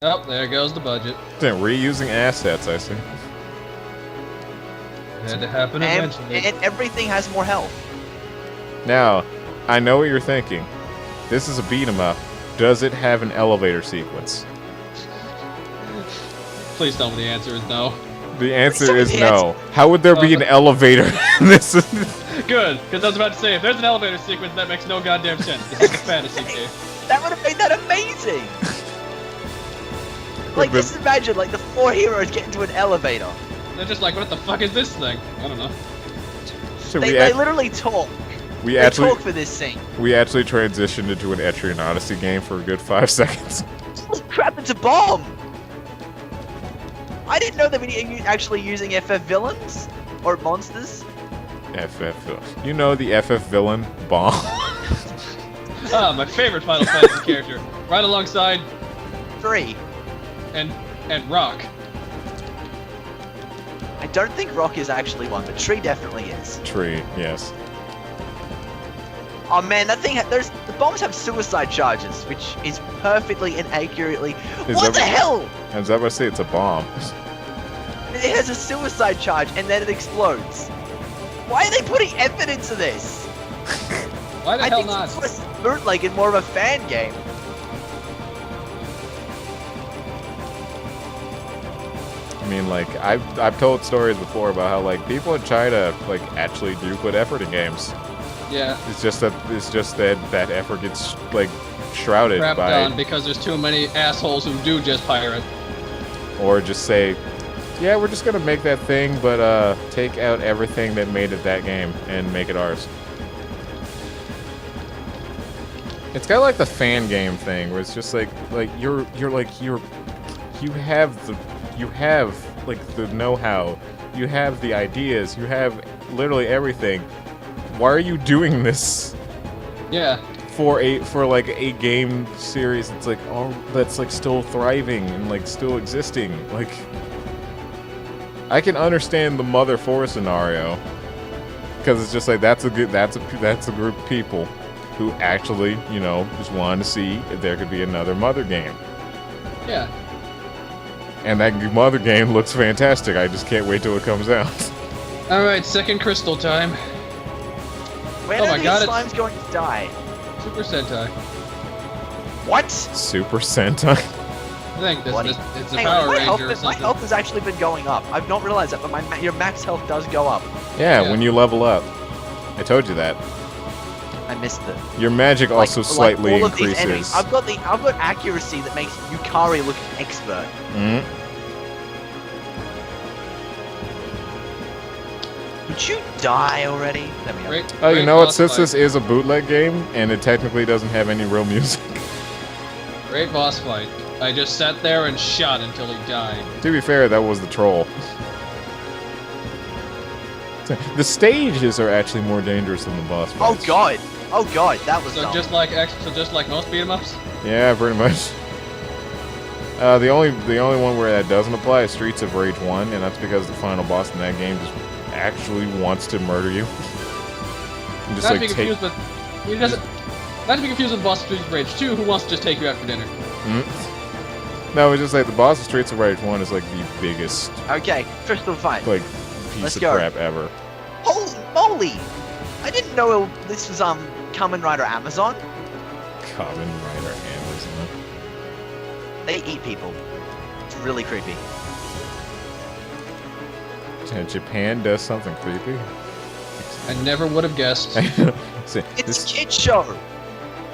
Oh, there goes the budget. Reusing assets, I see. It had to happen eventually. And everything has more health. Now, I know what you're thinking. This is a beat 'em up. Does it have an elevator sequence? Please tell me the answer is no. The answer is no. How would there be an elevator? This is good, because I was about to say, if there's an elevator sequence, that makes no goddamn sense. This is a fantasy game. That would have made that amazing. Like, just imagine, like, the 4 heroes get into an elevator. They're just like, what the fuck is this thing? I don't know. They literally talk. They talk for this scene. We actually transitioned into an Etrian Odyssey game for a good 5 seconds. Holy crap, it's a bomb! I didn't know that we were actually using FF villains? Or monsters? FF villain. You know the FF villain? Bomb. Ah, my favorite Final Fantasy character. Right alongside... 3. And Rock. I don't think Rock is actually one, but Tree definitely is. Tree, yes. Oh man, that thing, the bombs have suicide charges, which is perfectly and accurately. What the hell? I was about to say it's a bomb. It has a suicide charge and then it explodes. Why are they putting effort into this? Why the hell not? I think it's less bootleg and more of a fan game. I mean, like, I've told stories before about how, like, people in China, like, actually do put effort in games. Yeah. It's just that that effort gets, like, shrouded Crapped by... on because there's too many assholes who do just pirate. Or just say, yeah, we're just gonna make that thing, but take out everything that made it that game and make it ours. It's kind of like the fan game thing, where it's just like you have like the know-how, you have the ideas, you have literally everything. Why are you doing this? Yeah. For like a game series that's like that's like still thriving and like still existing. Like, I can understand the Mother 4 scenario, because it's just like that's a group of people who actually, you know, just wanted to see if there could be another Mother game. Yeah. And that Mother game looks fantastic. I just can't wait till it comes out. All right, second crystal time. When are these slimes going to die? Super Sentai. What? Super Sentai? I think it's a Power Ranger or something. My health has actually been going up. I've not realized that, but your max health does go up. Yeah, when you level up. I told you that. I missed it. Your magic also slightly all of increases. These enemies, I've got accuracy that makes Yukari look expert. Mm-hmm. Would you die already? Let me Oh, you know what? Since this is a bootleg game and it technically doesn't have any real music. Great boss fight. I just sat there and shot until he died. To be fair, that was the troll. The stages are actually more dangerous than the boss fights. Oh god, that was dumb. just like most beat 'em ups. Yeah, pretty much. The only one where that doesn't apply is Streets of Rage 1, and that's because the final boss in that game just actually wants to murder you. And just Not to be confused with the boss of Streets of Rage 2, who wants to just take you out for dinner. Mm-hmm. No, it's just like the boss of Streets of Rage 1 is like the biggest. Okay, crystal fight. Like piece of crap ever. Holy moly! I didn't know this was Kamen Rider Amazon. Kamen Rider Amazon. They eat people. It's really creepy. Japan does something creepy. I never would have guessed. It's a kid show.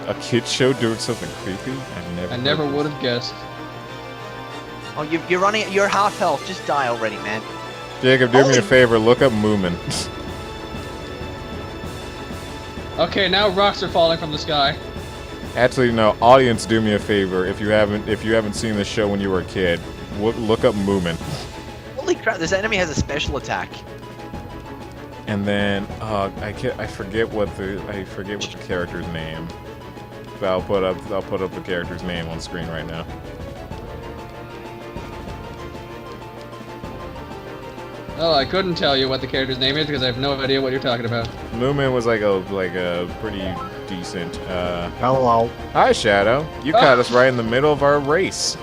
A kid show doing something creepy? I never would have guessed. Oh, you're running. You're half health. Just die already, man. Jacob, do me a favor. Look up Moomin. Okay, now rocks are falling from the sky. Actually, no. Audience, do me a favor. If you haven't seen this show when you were a kid, look up Moomin. Holy crap! This enemy has a special attack. And then I forget what the character's name. But I'll put up the character's name on screen right now. Oh, I couldn't tell you what the character's name is because I have no idea what you're talking about. Moomin was like a pretty decent. Hello. Hi, Shadow. You caught us right in the middle of our race.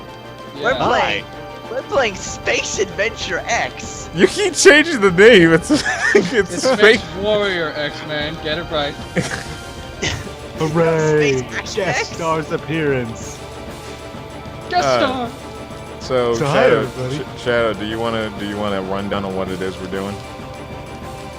Yeah. We're playing Space Adventure X. You keep changing the name. It's It's Space Warrior X, man. Get it right. Hooray! Space Action Guest X? star's appearance. Guest star. So So hi, Shadow, everybody. Shadow, do you wanna run down on what it is we're doing?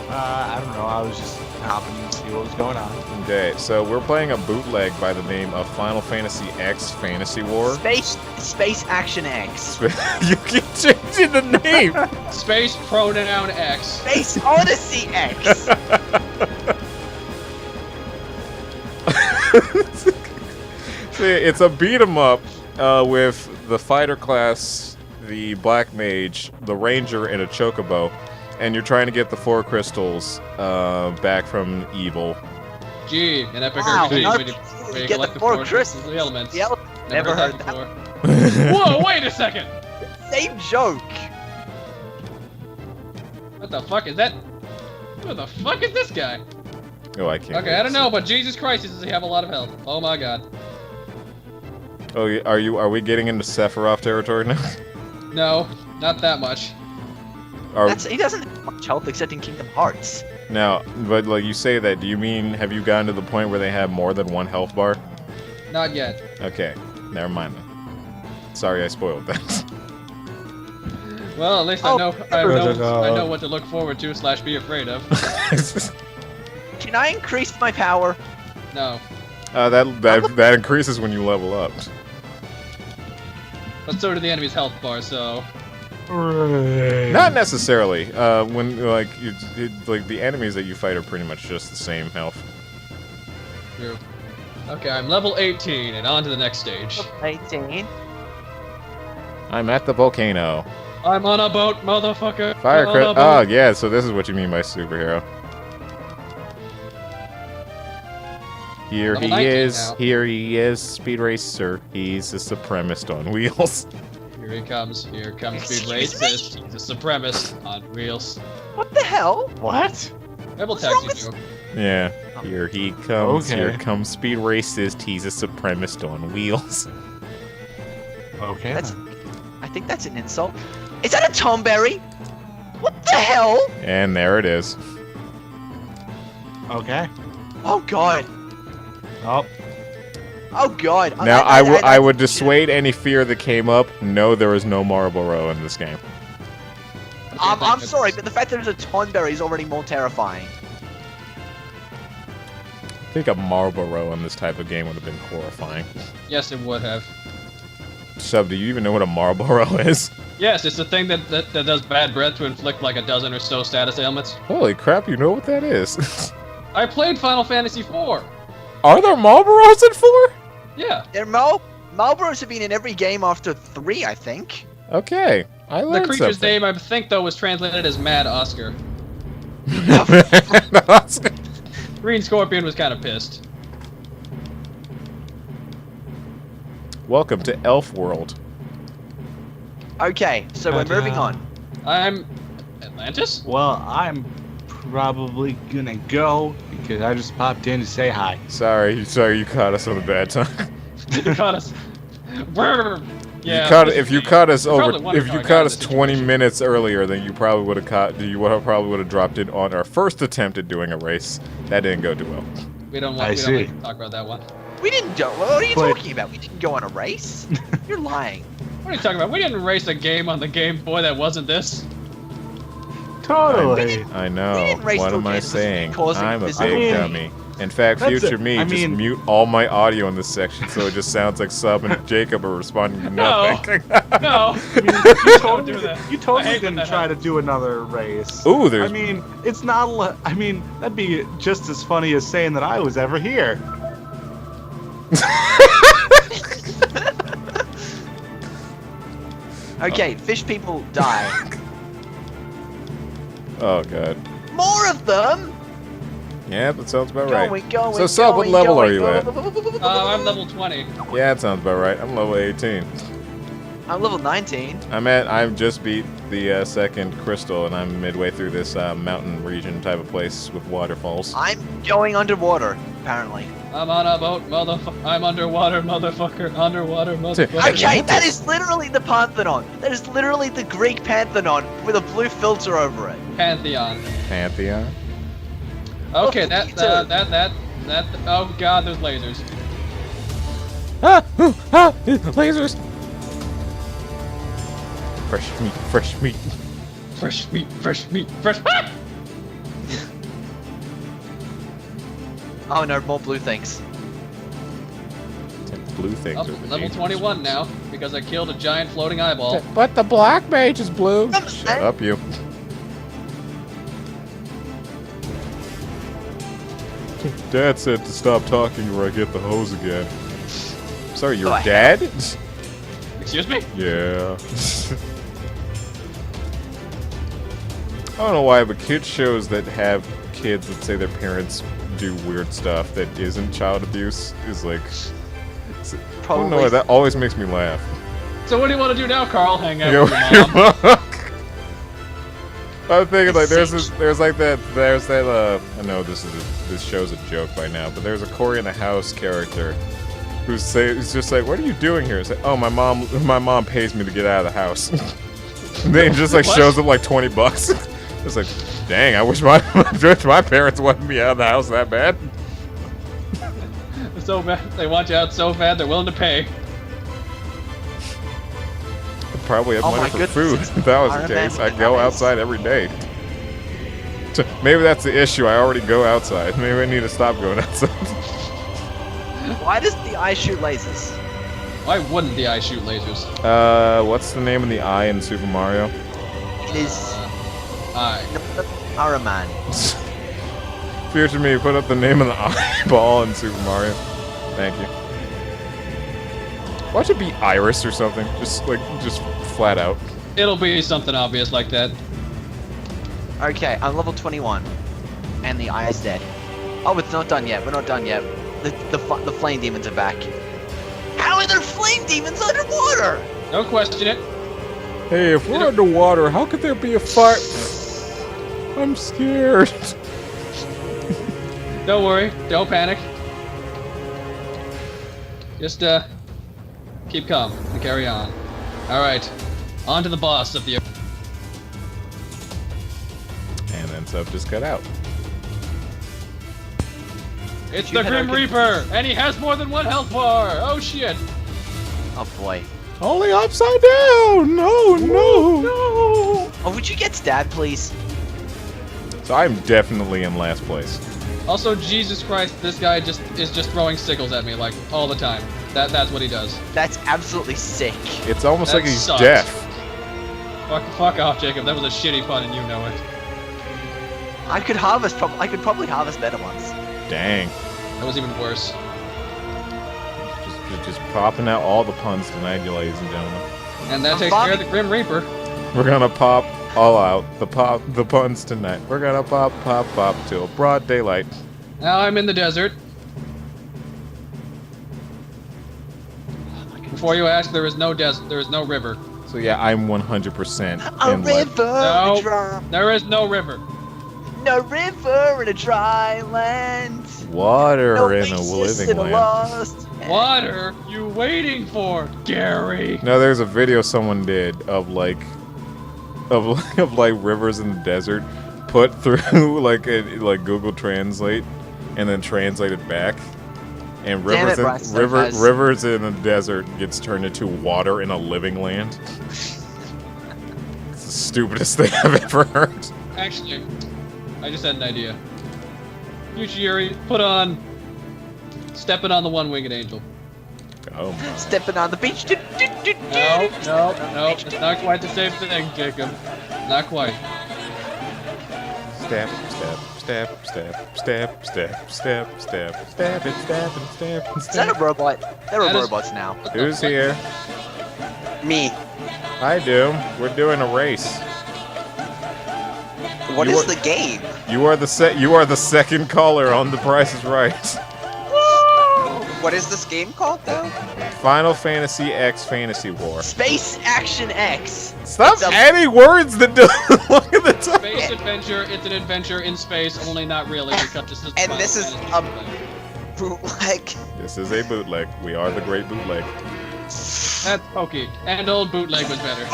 I don't know. I was just happening to see what was going on. Okay, so we're playing a bootleg by the name of Final Fantasy X Fantasy War. Space Action X. You keep changing the name. Space pronoun X. Space Odyssey X. See, it's a beat 'em up with the fighter class, the black mage, the ranger, and a chocobo, and you're trying to get the 4 crystals back from evil. Gee, an epic Wow, RPG not where you get collect the the 4 4 crystals. of the elements. The Never heard that. before. Whoa, wait a second! Same joke. What the fuck is that? Who the fuck is this guy? Oh, I can't. Okay, I don't know, but Jesus Christ, does he have a lot of health? Oh my god. Oh, are we getting into Sephiroth territory now? No, not that much. He doesn't have much health except in Kingdom Hearts. Now, but like you say that, do you mean have you gotten to the point where they have more than 1 health bar? Not yet. Okay, never mind then. Sorry, I spoiled that. Well, at least Oh, I know what to look forward to / be afraid of. Can I increase my power? No. That increases when you level up. But so do the enemy's health bar, so... Hooray! Not necessarily. When like like the enemies that you fight are pretty much just the same health. True. Okay, I'm level 18, and on to the next stage. 18. I'm at the volcano. I'm on a boat, motherfucker! Fire I'm on crit. a boat. Oh yeah, so this is what you mean by superhero. Here Level he 19 is. now. Here he is, Speed Racer. He's a supremacist on wheels. Here he comes. Here comes Speed Excuse me? Racist. He's a supremacist on wheels. What the hell? What? Rebel What's wrong taxi with- joke. Yeah. Here he comes. Okay. Here comes Speed Racist. He's a supremacist on wheels. Okay. That's. I think that's an insult. Is that a Tomberry? What the hell? And there it is. Okay. Oh god. Oh. Oh god. Now I would dissuade any fear that came up. No, there is no Marlboro in this game. I'm sorry, but the fact that there's a Tonberry is already more terrifying. I think a Marlboro in this type of game would have been horrifying. Yes, it would have. Sub, do you even know what a Marlboro is? Yes, it's the thing that does bad breath to inflict like a dozen or so status ailments. Holy crap, you know what that is. I played Final Fantasy IV. Are there Marlboros in 4? Yeah. There Marlboros have been in every game after 3, I think. Okay, I The learned creature's something. name, I think, though, was translated as Mad Oscar. Green Scorpion was kind of pissed. Welcome to Elf World. Okay, so we're moving on. I'm... Atlantis? Well, I'm probably gonna go because I just popped in to say hi. Sorry, you caught us on a bad time. You caught us. Brr. Yeah. If you caught us probably wondering how I got in this 20 situation. minutes earlier, then you probably would have dropped in on our first attempt at doing a race. That didn't go too well. We don't I want see. to talk about that one. We didn't go. What are you But- talking about? We didn't go on a race. You're lying. What are you talking about? We didn't race a game on the Game Boy that wasn't this. Totally. I We know. didn't race What no am I games saying? causing I'm a physical- big I mean, dummy. In fact, that's future it. me, I just mean- mute all my audio in this section so it just sounds like Sub and Jacob are responding to No. nothing. No. You Don't totally, do that. you I totally hate when didn't that try to happens. do another race. Ooh, there's. I mean, it's not. I mean, that'd be just as funny as saying that I was ever here. Okay, fish people die. Oh god. More of them. Yeah, that sounds about right. Going, So, Sub, what level are you at? I'm level 20. Yeah, that sounds about right. I'm level 18. I'm level 19. I've just beat the second crystal, and I'm midway through this mountain region type of place with waterfalls. I'm going underwater, apparently. I'm on a boat, motherfucker. I'm underwater, motherfucker. Underwater, motherfucker. Okay, that is literally the Pantheon. That is literally the Greek Pantheon with a blue filter over it. Pantheon. Pantheon? Okay, Oh, that. Oh god, there's lasers. Lasers! Fresh meat, fresh meat. Fresh meat, fresh meat, fresh. Ah! Oh no, more blue things. Blue things Oh, are the level dangerous 21 ones. now because I killed a giant floating eyeball. But the black mage is blue. Shut up, you. Dad said to stop talking or I get the hose again. Sorry, your Oh, dad? Excuse me? Yeah. I don't know why, but kids shows that have kids that say their parents do weird stuff that isn't child abuse is like... I don't know why, that always makes me laugh. So what do you want to do now, Carl? Hang out You with your mom? I'm thinking like there's that I know this show's a joke by now, but there's a Cory in the House character who's just like, what are you doing here? It's like, oh, my mom pays me to get out of the house. And then he just like What? shows up like $20. It's like, dang, I wish my parents wanted me out of the house that bad. So bad. They want you out so bad they're willing to pay. I'd probably have Oh money my for food. goodness. If that was the Iron case, Man I'd go eyes. outside every day. So maybe that's the issue. I already go outside. Maybe I need to stop going outside. Why does the eye shoot lasers? Why wouldn't the eye shoot lasers? What's the name of the eye in Super Mario? It is Eye. Iron Man. Future me, put up the name of the eyeball in Super Mario. Thank you. Why should it be Iris or something? Just flat out. It'll be something obvious like that. Okay, I'm level 21, and the eye is dead. Oh, it's not done yet. We're not done yet. The flame demons are back. How are there flame demons underwater? Don't question it. Hey, if we're underwater, how could there be a fire? I'm scared. Don't worry. Don't panic. Just keep calm and carry on. All right, on to the boss of the. And then stuff just cut out. It's You the had Grim our good- Reaper, and he has more than one health bar. Oh shit! Oh boy. Only upside down! No, no! Oh, would you get stabbed, please? So I'm definitely in last place. Also, Jesus Christ, this guy is just throwing sickles at me like all the time. That's what he does. That's absolutely sick. It's almost That like he's sucks. deaf. Fuck off, Jacob. That was a shitty pun, and you know it. I could probably harvest better ones. Dang. That was even worse. Just popping out all the puns tonight, you ladies and gentlemen. And that I'm takes care of bobbing. the Grim Reaper. We're gonna pop all out the puns tonight. We're gonna pop till broad daylight. Now I'm in the desert. Before you ask, there is no river. So yeah, I'm 100% A in life. river No. in a dry, There is no river. no river in a dry land. Water No in a oasis living in a land. lost. What are you waiting for, Gary? No, there's a video someone did of like rivers in the desert put through like Google Translate and then translated back. And Damn rivers it, Bryce, that has- rivers in the desert gets turned into water in a living land. It's the stupidest thing I've ever heard. Actually, I just had an idea. Fuchiri, put on Stepping on the One-Winged Angel. Oh my. Stepping on the beach. No, it's not quite the same thing, Jacob. Not quite. Step, step, step, step, step, step, step, step, it, step, and step, and Is that a step. robot? There are That is- robots now. What the Who's fuck? here? Me. I do. We're doing a race. What You is are- the game? You are the second caller on The Price is Right. What is this game called, though? Final Fantasy X Fantasy War. Space Action X. Stop It's a- adding words that don't look at the title. Space adventure. It's an adventure in space, only not really because this is. And Final this is Fantasy a- bootleg. Bootleg. This is a bootleg. We are the great bootleg. That's pokey. And old bootleg was better.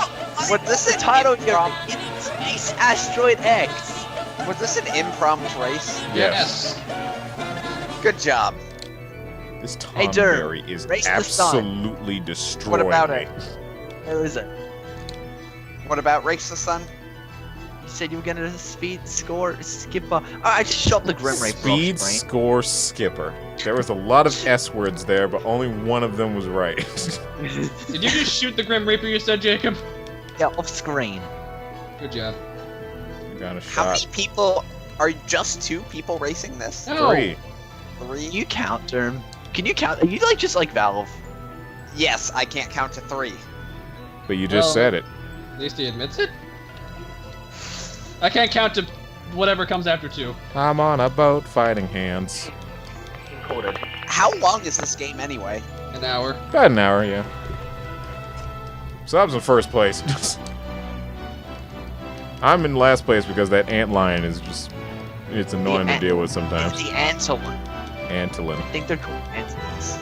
What's this the title here? It's Space Asteroid X. Was this an impromptu race? Yes. Good job. This Tom Hey, Durr, Berry is race the sun. absolutely destroying What about me. it? Where is it? What about Race the Sun? You said you were gonna speed score skipper. Oh, I just shot the Grim Reaper. Speed off screen. score skipper. There was a lot of S words there, but only one of them was right. Did you just shoot the Grim Reaper? You said, Jacob. Yeah, off screen. Good job. You got a How shot. many people are just 2 people racing this? No. 3. 3? Can you count, Derm? Can you count? Are you like just like Valve? Yes, I can't count to 3. But you just Well- said it. At least he admits it. I can't count to whatever comes after 2. I'm on a boat fighting hands. Recorded. How long is this game anyway? An hour. About an hour, yeah. So I was in first place. I'm in last place because that ant lion is just... It's annoying to deal with sometimes. The Antolin. Antolin. I think they're called Antolins.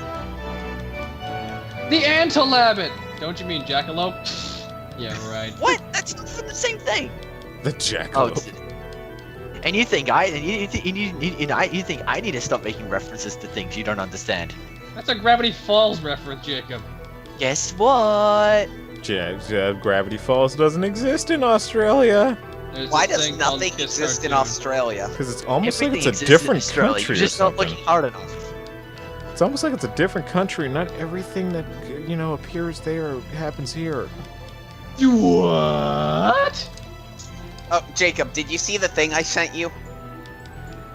The Antalabbit! Don't you mean Jackalope? Yeah, right. What? That's not from the same thing. The Oh, jackalope. and you think you think I need to stop making references to things you don't understand? That's a Gravity Falls reference, Jacob. Guess what? Gravity Falls doesn't exist in Australia. There's Why this does thing called nothing Kiss exist in Cartoon. Australia? Because it's almost like Everything it's a exists in different Australia. country You're or just not something. looking hard enough. It's almost like it's a different country. Not everything that, appears there happens here. What? Oh, Jacob, did you see the thing I sent you?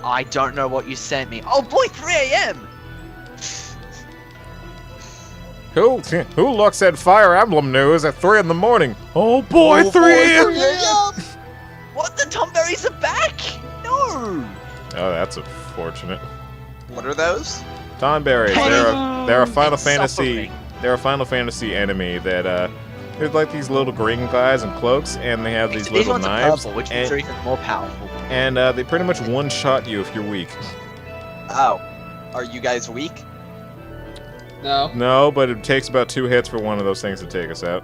I don't know what you sent me. Oh boy, 3 a.m. Who looks at Fire Emblem news at 3 in the morning? Oh boy, 3 a.m. What? The Tomberries are back? No. Oh, that's unfortunate. What are those? Tonberries, they're a Final Fantasy. Suffering. They're a Final Fantasy enemy that they're like these little green guys in cloaks, and they have these These little ones are knives, purple, which means they're even more powerful. and they pretty much one-shot you if you're weak. Oh. Are you guys weak? No. No, but it takes about 2 hits for one of those things to take us out.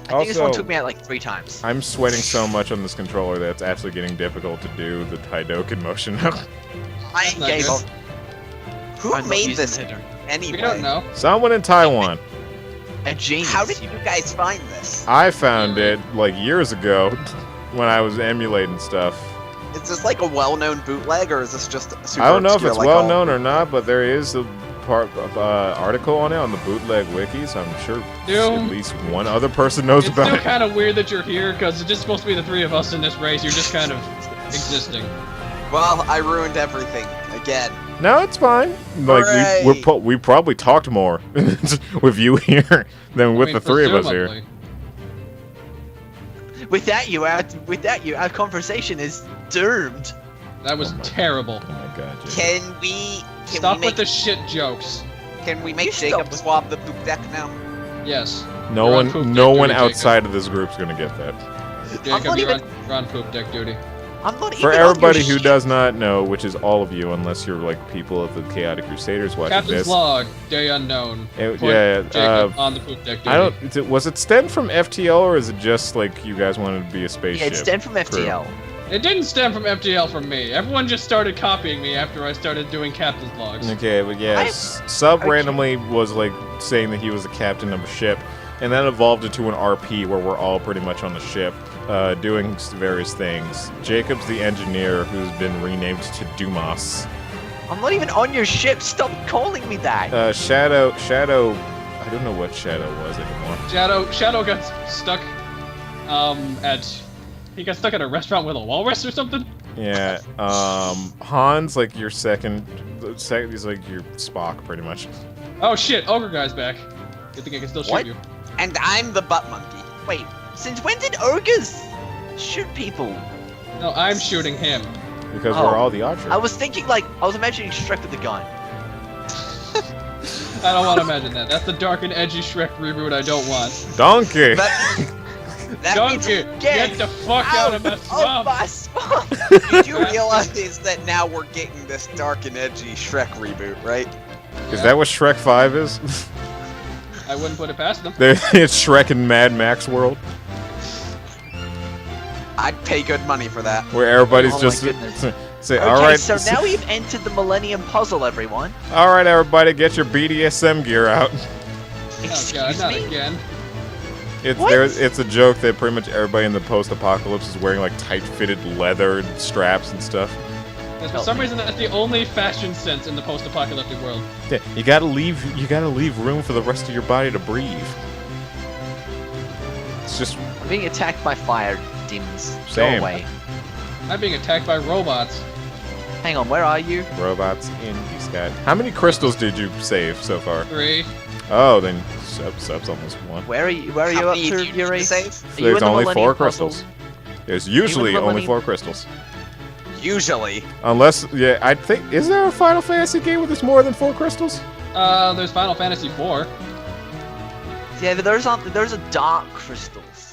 I think this one Also- took me out like 3 times. I'm sweating so much on this controller that it's actually getting difficult to do the Haidoken motion now. I not gave good. up. Who I'm not made using this the hitter. anyway? We don't know. Someone in Taiwan. A genius. How did you guys find this? I found it like years ago when I was emulating stuff. Is this like a well-known bootleg, or is this just super I don't know if obscure it's like well all- known or not, but there is a article on it on the bootleg wiki, so I'm sure Doom. at least one other person knows It's about still it. kind of weird that you're here because it's just supposed to be the 3 of us in this race. You're just kind of existing. Well, I ruined everything again. No, it's fine. Like Hooray. we probably talked more with you here than with I mean, the 3 of us here. presumably. Without you, our conversation is doomed. That was Oh my- terrible. Oh my god, Jay. Can we Stop make with the shit jokes. can we You make stop Jacob with- swap the poop deck now? Yes. No You're on poop one, deck no duty, one Jacob. outside of this group's gonna get that. Jacob, not you're even- you're on poop deck duty. I'm not For even on everybody your who ship. does not know, which is all of you, unless you're like people of the Chaotic Crusaders watching Captain's this. log, day unknown. It- Put yeah, Jacob on the poop deck duty. I don't. Was it stemmed from FTL or is it just like you guys wanted to be a Yeah, spaceship? it's stemmed from FTL. It didn't stem from FTL from me. Everyone just started copying me after I started doing captain's logs. Okay, but yeah, Sub randomly was like saying that he was the captain of a ship, and that evolved into an RP where we're all pretty much on the ship, doing various things. Jacob's the engineer who's been renamed to Dumas. I'm not even on your ship. Stop calling me that. Shadow. I don't know what Shadow was anymore. Shadow got stuck. He got stuck at a restaurant with a walrus or something. Yeah. Hans, like your second. He's like your Spock, pretty much. Oh shit! Ogre guy's back. Good thing I can still shoot What? you. And I'm the butt monkey. Wait, since when did ogres shoot people? No, I'm shooting him. Because Oh. we're all the Archers. I was thinking like I was imagining Shrek with the gun. I don't want to imagine that. That's the dark and edgy Shrek reboot I don't want. Donkey! That means Donkey, get the fuck out of my swamp! my swamp! Did you realize that now we're getting this dark and edgy Shrek reboot, right? Is that what Shrek 5 is? I wouldn't put it past them. It's Shrek and Mad Max world, I'd pay good money for that. where everybody's Oh my just goodness. say, Okay, "All right, so now we've entered the Millennium Puzzle, everyone. all right, everybody, get your BDSM gear out." Oh Excuse god, not me? again. What? It's a joke that pretty much everybody in the post-apocalypse is wearing like tight-fitted leather straps and stuff. For some reason, that's the only fashion sense in the post-apocalyptic world. Yeah, you gotta leave room for the rest of your body to breathe. It's just I'm being attacked by fire demons. Same. Go away. I'm being attacked by robots. Hang on, where are you? robots in the sky. How many crystals did you save so far? 3. Oh, then sub's almost one. Where are you? Where are How you up many to, did you Yuri? save? Are you There's in the only 4 Millennium Puzzle? crystals. There's usually only Millennium- 4 crystals. Usually. Unless, yeah, I think, is there a Final Fantasy game with more than 4 crystals? There's Final Fantasy 4. Yeah, but there's a dark crystals.